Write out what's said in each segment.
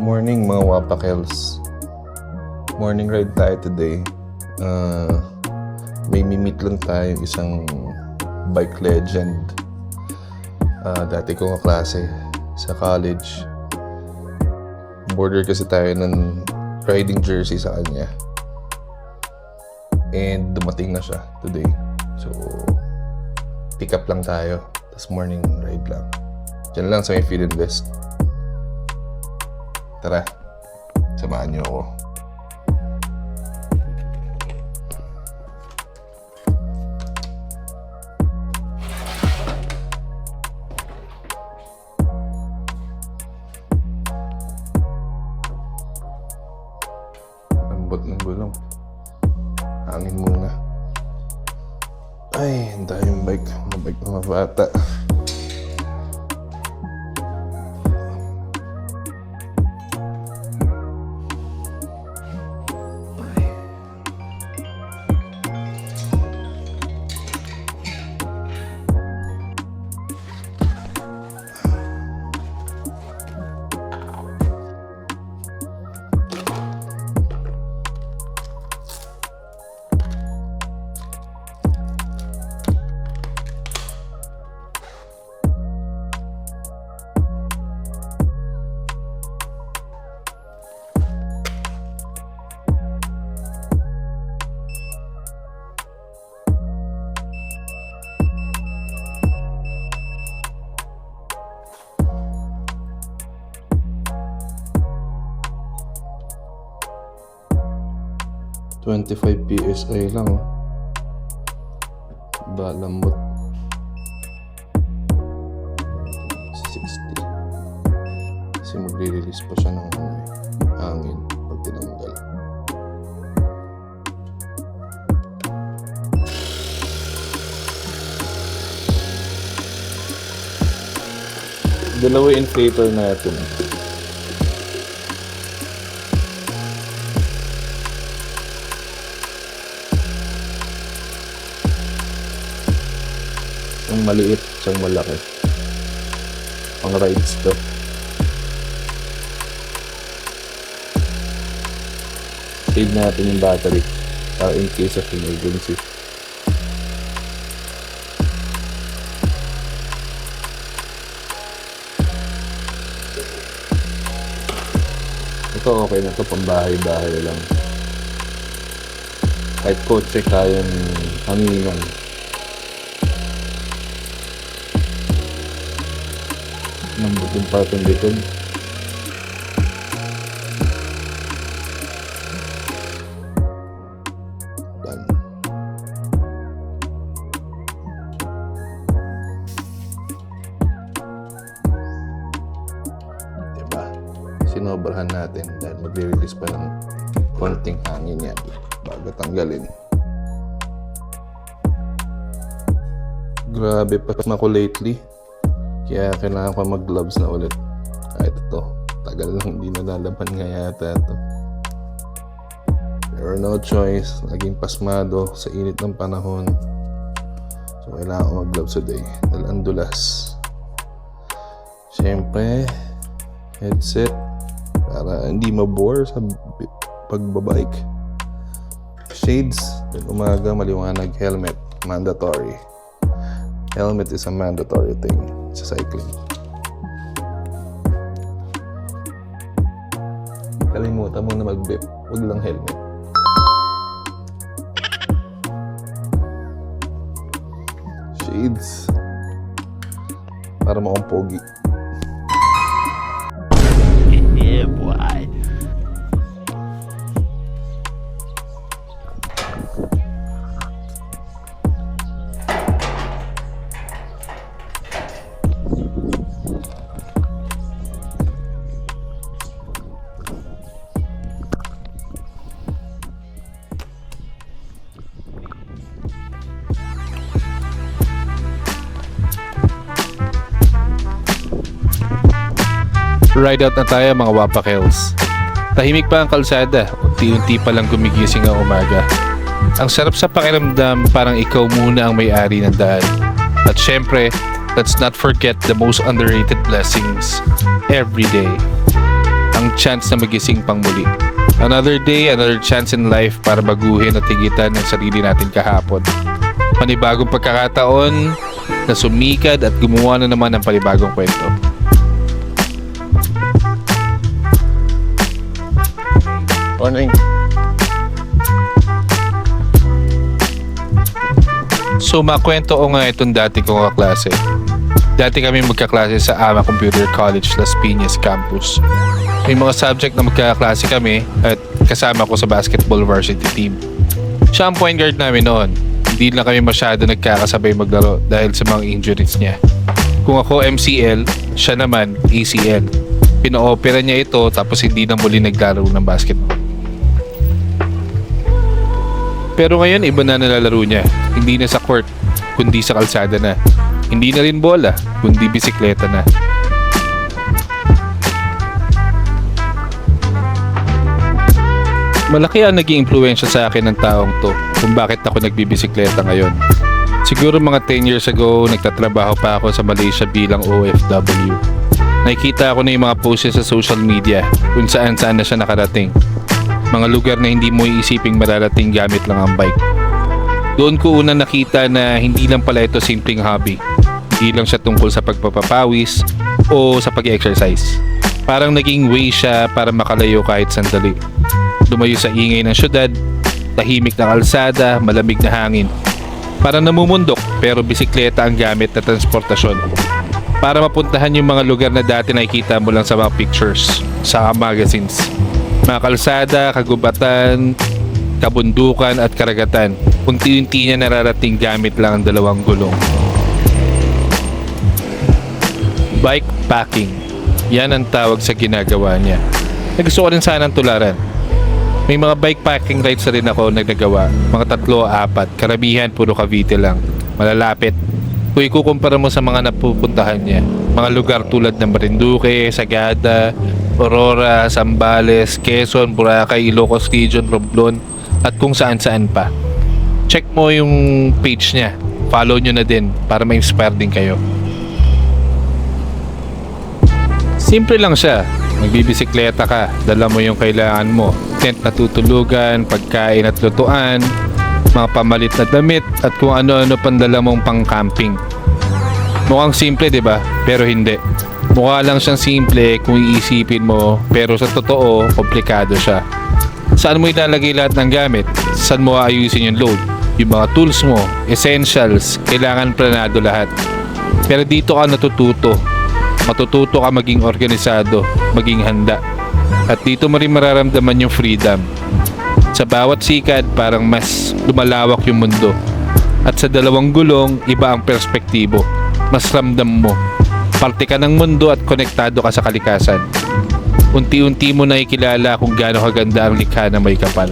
Morning mga wapakels. Morning ride tayo today. May mimit lang tayo isang bike legend. Dati kong kaklase sa college. Border kasi tayo ng riding jersey sa kanya. And dumating na siya today. So, pick up lang tayo. Tapos morning ride lang. Diyan lang sa may Philinvest. Tara, samahan niyo ako. Lambot ng gulong. Hangin muna. Ay, ang daming bike. Mga bike ng mga bata. $25 PSI lang, oh. Ba, lambot. 60. Kasi magre-release pa siya ng hangin pag tinanggal. Dalawa inflator natin. Isang maliit, isang malaki. Pang rides to. Save natin yung battery para in case of emergency. Ito okay na to, pang bahay-bahay lang. Kahit kotse kayang hanginan. Lambot yung part ng likod. Done. Diba? Sinobrahan natin dahil magre-release pa ng konting hangin yan bago tanggalin. Grabe pasma ko lately. Kaya kailangan ko mag-gloves na ulit. Kahit ito, tagal lang hindi nalalaban nga yata ito. Pero no choice, naging pasmado sa init ng panahon. So kailangan ko mag-gloves today dahil ang dulas. Siyempre, headset para hindi mabore sa pagbabike. Shades, pag umaga maliwanag. Helmet, mandatory. Helmet is a mandatory thing sa cycling. Kalimutan mo na mag-bip, huwag lang helmet. Shades para makong pogi. Yeah, boy. Ride out na tayo mga wapakels. Tahimik pa ang kalsada, unti-unti pa lang gumigising ang umaga. Ang sarap sa pakiramdam, parang ikaw muna ang may-ari ng daan. At syempre, let's not forget the most underrated blessings every day. Ang ang chance na magising pang muli. Another day, another chance in life para baguhin at higitan ng sarili natin kahapon. Panibagong pagkakataon na sumikad at gumawa na naman ng panibagong kwento. Morning. So makwento ko nga itong dati kong kaklase. Dati kami magkaklase sa AMA Computer College Las Piñas Campus. May mga subject na magkaklase kami at kasama ko sa basketball varsity team. Siya ang point guard namin noon. Hindi lang kami masyado nagkakasabay maglaro dahil sa mga injuries niya. Kung ako MCL, siya naman ACL. Pina-opera niya ito tapos hindi na muli naglaro ng basketball. Pero ngayon iba na nalalaro niya. Hindi na sa court, kundi sa kalsada na. Hindi na rin bola, kundi bisikleta na. Malaki ang naging impluwensya sa akin ng taong to kung bakit ako nagbibisikleta ngayon. Siguro mga 10 years ago, nagtatrabaho pa ako sa Malaysia bilang OFW. Nakikita ko na yung mga posts sa social media kung saan-saan na siya nakarating. Mga lugar na hindi mo iisiping mararating gamit lang ang bike. Doon ko una nakita na hindi lang pala ito simpleng hobby. Hindi lang siya tungkol sa pagpapapawis o sa pag-exercise. Parang naging way siya para makalayo kahit sandali. Lumayo sa ingay ng syudad, tahimik na kalsada, malamig na hangin. Parang namumundok pero bisikleta ang gamit na transportasyon. Para mapuntahan yung mga lugar na dati nakikita mo lang sa mga pictures, sa magazines. Mga kalsada, kagubatan, kabundukan at karagatan. Unti-unti niya nararating gamit lang ang dalawang gulong. Bike packing. Yan ang tawag sa ginagawa niya. Gusto ko rin sanang tularan. May mga bike packing rides na rin ako nagagawa. Mga 3-4. Karamihan puro Cavite lang. Malalapit. Kung ikukumpara mo sa mga napupuntahan niya, mga lugar tulad ng Marinduque, Sagada, Aurora, Zambales, Quezon, Boracay, Ilocos Region, Romblon, at kung saan-saan pa. Check mo yung page niya. Follow nyo na din para ma-inspire din kayo. Simple lang siya. Magbibisikleta ka, dala mo yung kailangan mo. Tent na tutulugan, pagkain at lutuan, mga pamalit na damit at kung ano-ano pang dala mong pang-camping. Mukhang simple, 'di ba? Pero hindi. Mukha lang siyang simple kung iisipin mo, pero sa totoo, komplikado siya. Saan mo ilalagay lahat ng gamit? Saan mo aayusin yung load? Yung mga tools mo, essentials, kailangan planado lahat. Pero dito ka natututo. Matututo ka maging organisado, maging handa. At dito mo rin mararamdaman yung freedom. Sa bawat sikad, parang mas lumalawak yung mundo. At sa dalawang gulong, iba ang perspektibo. Mas ramdam mo. Parte ka ng mundo at konektado ka sa kalikasan. Unti-unti mo nakikilala kung gaano kaganda ang likha na may kapal.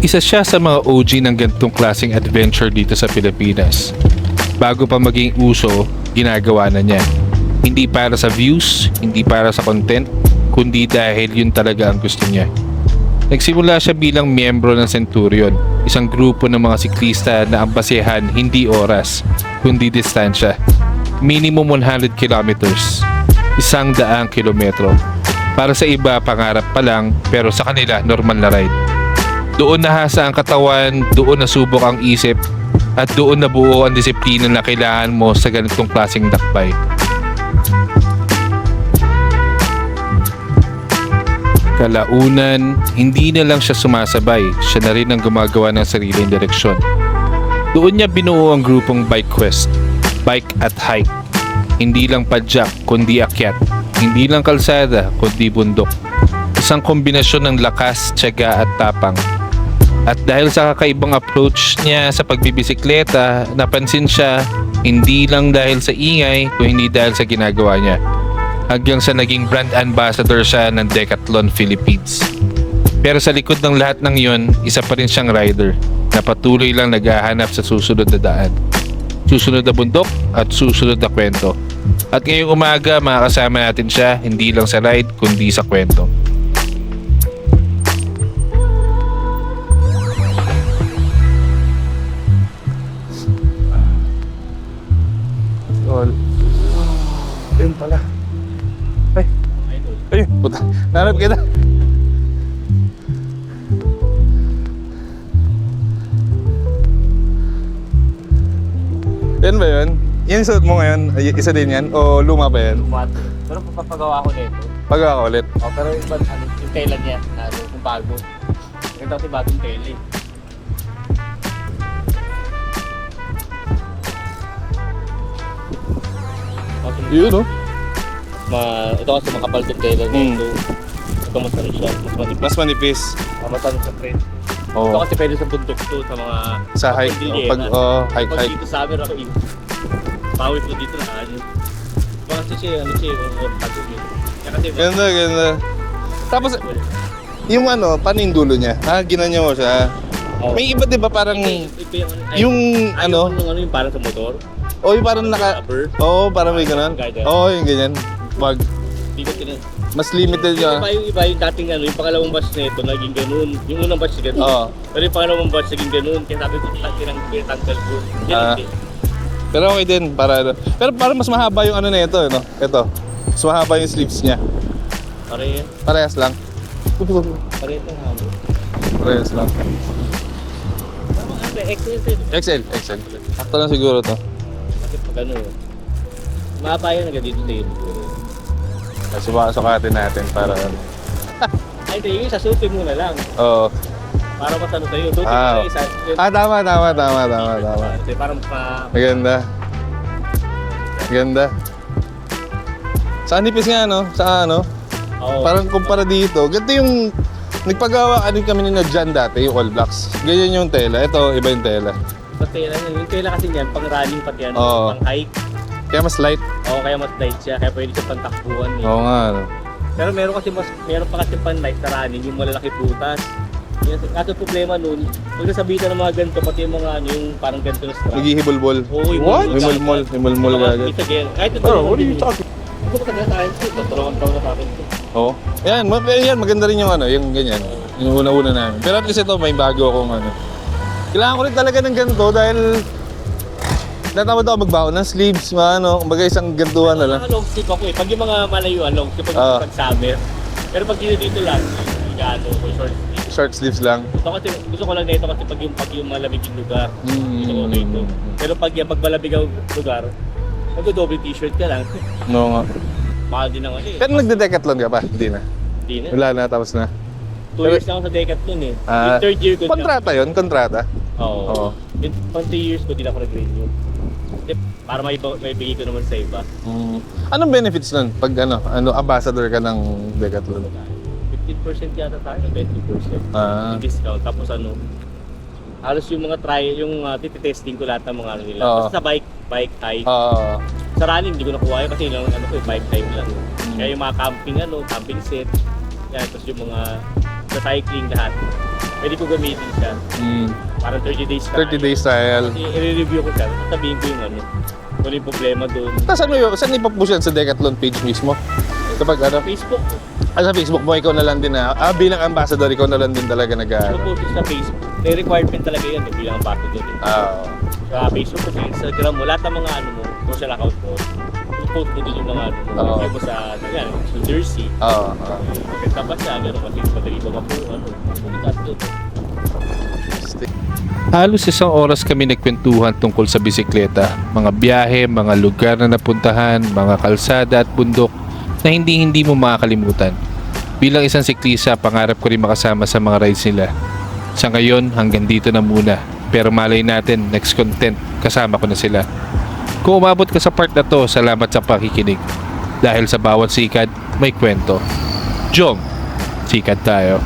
Isa siya sa mga OG ng ganitong klaseng adventure dito sa Pilipinas. Bago pa maging uso, ginagawa na niya. Hindi para sa views, hindi para sa content, kundi dahil yun talaga ang gusto niya. Nagsimula siya bilang miyembro ng Centurion, isang grupo ng mga siklista na ang basehan hindi oras, kundi distansya. Minimum 100 kilometers, 100 kilometro. Para sa iba, pangarap pa lang, pero sa kanila, normal na ride. Doon nahasa ang katawan, doon nasubok ang isip, at doon nabuo ang disiplina na kailangan mo sa ganitong klaseng lakbay. Kalaunan, hindi na lang siya sumasabay, siya na rin ang gumagawa ng sariling direksyon. Doon niya binuo ang grupong Bike Quest, bike at hike. Hindi lang padyak, kundi akyat. Hindi lang kalsada, kundi bundok. Isang kombinasyon ng lakas, tiyaga at tapang. At dahil sa kakaibang approach niya sa pagbibisikleta, napansin siya hindi lang dahil sa ingay, kundi dahil sa ginagawa niya. Hanggang sa naging brand ambassador siya ng Decathlon Philippines. Pero sa likod ng lahat ng yon, isa pa rin siyang rider na patuloy lang naghahanap sa susunod na daan. Susunod na bundok at susunod na kwento. At ngayong umaga, makakasama natin siya hindi lang sa ride, kundi sa kwento. Yan ba yun? Yan yung suot mo ngayon? Ay, isa din yan? O luma pa yan? Lumat. Pero papagawa ko nito. Pagawa ka ulit. Oh, pero yung, ano, yung tela niya, ano, yung bago. Ito kasi bagong tela eh. Yun, oh. Ito kasi makapal yung tela niya. Hmm. Ito mas ano siya, mas manipis. Mas manipis. Mas ano sa trend. Ito Oo. kasi pwede sa bundok to, sa mga... Sa hike. Pag, Pag hike. dito sa amin, ako pawis mo dito na ano. Ito kasi siya, ano siya, yung pagod yun. Kaya kasi... Ganda, ganda. Tapos, yung ano, paano yung dulo niya? Ginanya mo siya. Oh. May iba, di ba, parang... Ito Yung, ano? Yung parang sa motor. O, yung parang naka... Rubber. Oo, parang may ganun. Oo, yung ganyan. Pag... Dito sila. Mas limited Yung yun. iba yung dating ano, yung pangalawang batch na ito naging ganun. Yung unang batch na ganun. Oo. Pero yung pangalawang batch naging ganun. Kaya sabi ko, tinanggal ko. Ah. Yan, Pero okay din, para ano. Pero parang mas mahaba yung ano na ito, no? Ito. Mas mahaba yung sleeves niya. pare yan. Parehas lang. Pare ito habo. Parehas lang. Tama nga, excellent. XL. Sakto lang siguro to. Kasi pag ano, mahaba yan agad dito sa iyo. Sukatin natin para ano. Ay, ito yung isa, supin mo na lang. Oo. Para mas ano sa'yo. Supin mo Ah. na isa. Tama. Kasi parang pa... Maganda. Maganda. Sa nipis nga, no? Sa ano? Oo. Parang kumpara dito. Ganito yung... Nagpagawa ano kami ni Jan dati, yung All Blacks. Ganyan yung tela. Ito, iba yung tela. Tela niya. Yung tela kasi niyan, pang running pati yan. Oo. Pang hike. Kaya mas light. Oo, kaya mas light siya. Kaya pwede siya pantakbuhan eh. Oo nga, no? Pero meron pa kasi pan light sa running, yung malalaki butas. Kaso problema nun, pag nasabitan ng mga ganito, pati yung mga ano, yung parang ganito na strap. Naghihibol-bol. Oo, yung What? mulmol. Himulmol ka agad. It's again. Kahit ito. Oh, what are you talking? Ito ba talaga tayo ito? Tutulungan daw na sa akin ito. Oo. Yan, maganda rin yung ano, yung ganyan. Yung una-una namin. Pero at least ito, may bago akong ano. Kailangan ko rin talaga ng ganito dahil natamad ako magbaon ng sleeves, mga ano, kumbaga isang gantuhan na lang. Mga long sleeve ako eh. Pag yung mga malayuan, long sleeve pag summer. Pero pag dito lang, ano, short sleeve. Short sleeves lang. Ito kasi, gusto ko lang na ito kasi pag yung malamig yung lugar. Gusto ko ito. Pero pag malamig ang lugar, mag-double t-shirt ka lang. No nga. Mahal din ang ano eh. Pero nagde-decathlon ka pa? Hindi na. Hindi na. Wala na, tapos na. 2 years na ako sa Decathlon eh. Ah, Yung third year ko. Kontrata yun? Kontrata? Oo. Oo. Yung pang 3 years ko din ako nag-renew. Kasi para may bigay ko naman sa iba. Anong benefits nun? Pag ambassador ka ng Decathlon? 15% yata tayo, 20%. Ah. Yung discount. Tapos ano, halos yung mga tititesting ko lahat ng mga ano nila. Oo. Kasi sa bike hike. Oo. Sa running, hindi ko nakuha yun kasi yung ano ko, bike time lang. Kaya yung mga camping set. Yan, tapos yung mga sa cycling lahat. Pwede ko gamitin siya. Parang 30 days ka. 30 days trial. I-review ko siya. Sabihin ko yung ano, kung ano yung problema doon. Tapos ano yun? Saan ipapush yan? Sa Decathlon page mismo? Kapag ano? Facebook. Sa Facebook mo, ikaw na lang din na, bilang ambassador, ikaw na lang din talaga Post sa Facebook. May requirement talaga yan eh, bilang ambassador. Sa Facebook o sa Instagram mo, lahat ng mga ano mo, social account mo, post mo din yung mga ano mo, review mo sa New Jersey. Maganda pa siya, gano'n kasi madali ba po, pumuntas doon. Halos 1 oras kami nagkwentuhan tungkol sa bisikleta, mga biyahe, mga lugar na napuntahan, mga kalsada at bundok na hindi mo makakalimutan. Bilang isang siklista, pangarap ko rin makasama sa mga rides nila. Sa ngayon, hanggang dito na muna. Pero malay natin, next content, kasama ko na sila. Kung umabot ka sa part na to, salamat sa pakikinig. Dahil sa bawat sikad, may kwento. Jom, sikad tayo.